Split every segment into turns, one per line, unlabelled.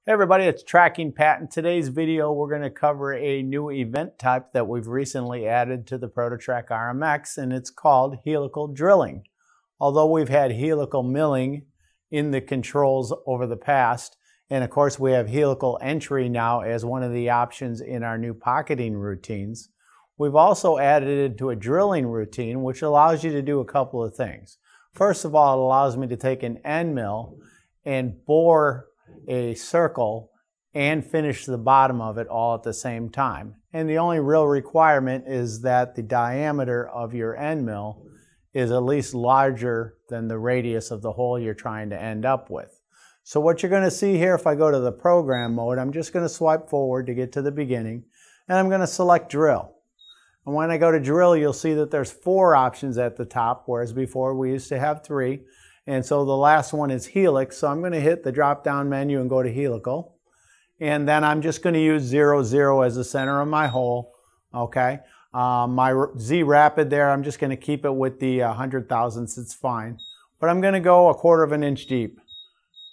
Hey everybody, it's Tracking Pat. In today's video, we're going to cover a new event type that we've recently added to the ProtoTrack RMX, and it's called helical drilling. Although we've had helical milling in the controls over the past, and of course we have helical entry now as one of the options in our new pocketing routines, we've also added it to a drilling routine, which allows you to do a couple of things. First of all, it allows me to take an end mill and bore a circle and finish the bottom of it all at the same time. And the only real requirement is that the diameter of your end mill is at least larger than the radius of the hole you're trying to end up with. So what you're going to see here, if I go to the program mode, I'm just going to swipe forward to get to the beginning, and I'm going to select drill. And when I go to drill, you'll see that there's 4 options at the top, whereas before we used to have 3. And so the last one is helix, so I'm going to hit the drop-down menu and go to helical. And then I'm just going to use 0, 0 as the center of my hole, okay? My Z rapid there, I'm just going to keep it with the 100 thousandths, it's fine. But I'm going to go 1/4 of an inch deep.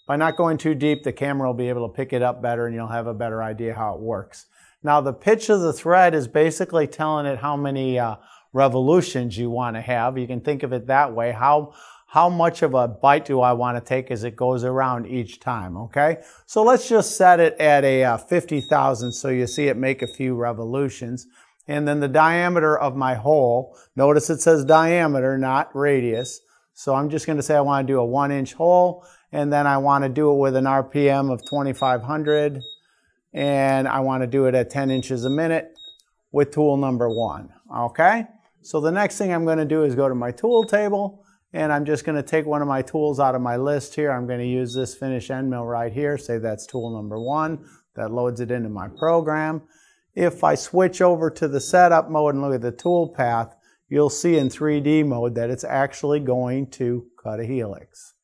By not going too deep, the camera will be able to pick it up better and you'll have a better idea how it works. Now the pitch of the thread is basically telling it how many revolutions you want to have. You can think of it that way. How much of a bite do I want to take as it goes around each time, okay? So let's just set it at a 50 thousandths so you see it make a few revolutions. And then the diameter of my hole, notice it says diameter, not radius. So I'm just going to say I want to do a 1-inch hole, and then I want to do it with an RPM of 2500, and I want to do it at 10 inches a minute with tool number 1, okay? So the next thing I'm going to do is go to my tool table, and I'm just going to take one of my tools out of my list here. I'm going to use this finish end mill right here. Say that's tool number 1. That loads it into my program. If I switch over to the setup mode and look at the tool path, you'll see in 3D mode that it's actually going to cut a helix.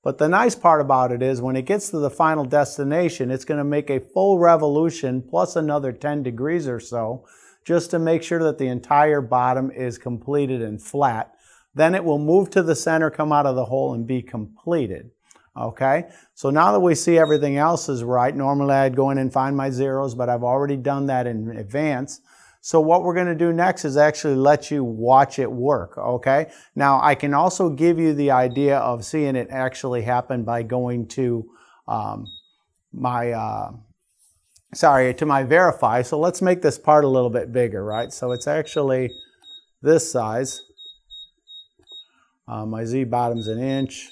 But the nice part about it is when it gets to the final destination, it's going to make a full revolution plus another 10 degrees or so just to make sure that the entire bottom is completed and flat. Then it will move to the center, come out of the hole, and be completed. Okay, so now that we see everything else is right, normally I'd go in and find my zeros, but I've already done that in advance. So what we're going to do next is actually let you watch it work, okay? Now I can also give you the idea of seeing it actually happen by going to my verify. So let's make this part a little bit bigger, right? So it's actually this size. My Z bottom's 1 inch,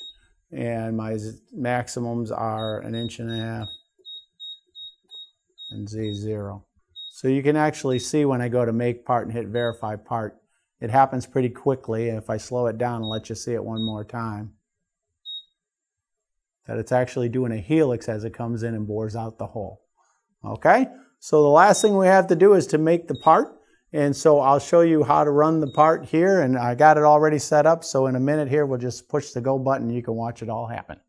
and my maximums are 1.5 inches, and Z 0. So you can actually see when I go to make part and hit verify part, it happens pretty quickly. If I slow it down and let you see it one more time, that it's actually doing a helix as it comes in and bores out the hole. Okay, so the last thing we have to do is to make the part. And so I'll show you how to run the part here, and I got it already set up, so in a minute here we'll just push the go button and you can watch it all happen.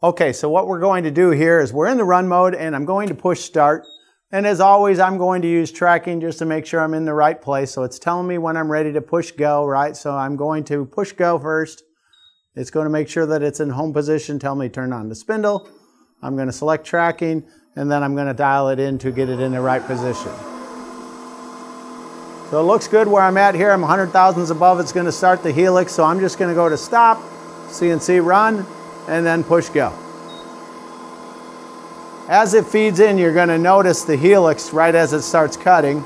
Okay, so what we're going to do here is we're in the run mode and I'm going to push start. And as always, I'm going to use tracking just to make sure I'm in the right place. So it's telling me when I'm ready to push go, right? So I'm going to push go first. It's going to make sure that it's in home position, tell me turn on the spindle. I'm going to select tracking, and then I'm going to dial it in to get it in the right position. So it looks good where I'm at here. I'm 100 thousandths above. It's going to start the helix. So I'm just going to go to stop, CNC run, and then push go. As it feeds in, you're going to notice the helix right as it starts cutting.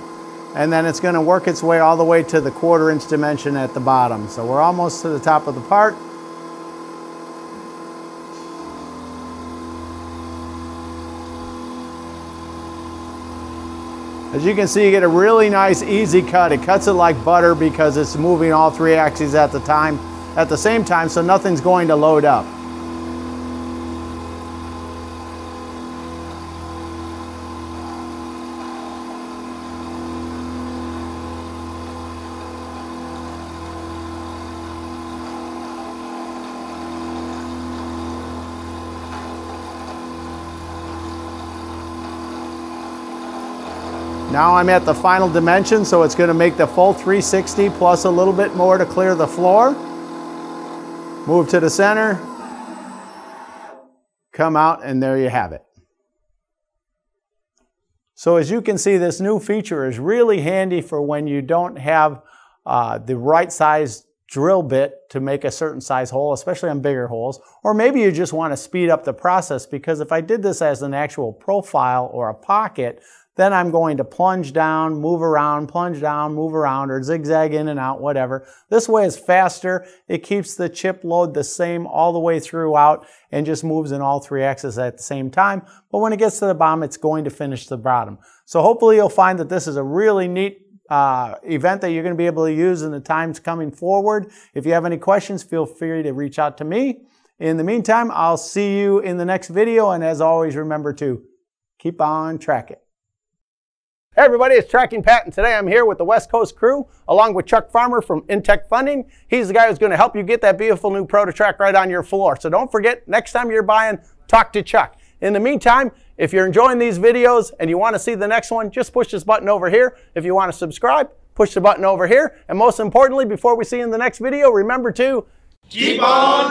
And then it's going to work its way all the way to the 1/4 inch dimension at the bottom. So we're almost to the top of the part. As you can see, you get a really nice, easy cut. It cuts it like butter because it's moving all 3 axes at the same time, so nothing's going to load up. Now I'm at the final dimension, so it's going to make the full 360 plus a little bit more to clear the floor. Move to the center. come out, and there you have it. So as you can see, this new feature is really handy for when you don't have the right size drill bit to make a certain size hole, especially on bigger holes, or maybe you just want to speed up the process, because if I did this as an actual profile or a pocket, then I'm going to plunge down, move around, plunge down, move around, or zigzag in and out, whatever. This way is faster. It keeps the chip load the same all the way throughout and just moves in all 3 axes at the same time. But when it gets to the bottom, it's going to finish the bottom. So hopefully you'll find that this is a really neat event that you're going to be able to use in the times coming forward. If you have any questions, feel free to reach out to me. In the meantime, I'll see you in the next video. And as always, remember to keep on tracking. Hey everybody, it's Tracking Pat, and today I'm here with the West Coast crew along with Chuck Farmer from Intech Funding. He's the guy who's going to help you get that beautiful new ProtoTrack right on your floor. So don't forget, next time you're buying, talk to Chuck. In the meantime, if you're enjoying these videos and you want to see the next one, just push this button over here. If you want to subscribe, push the button over here. And most importantly, before we see you in the next video, remember to keep on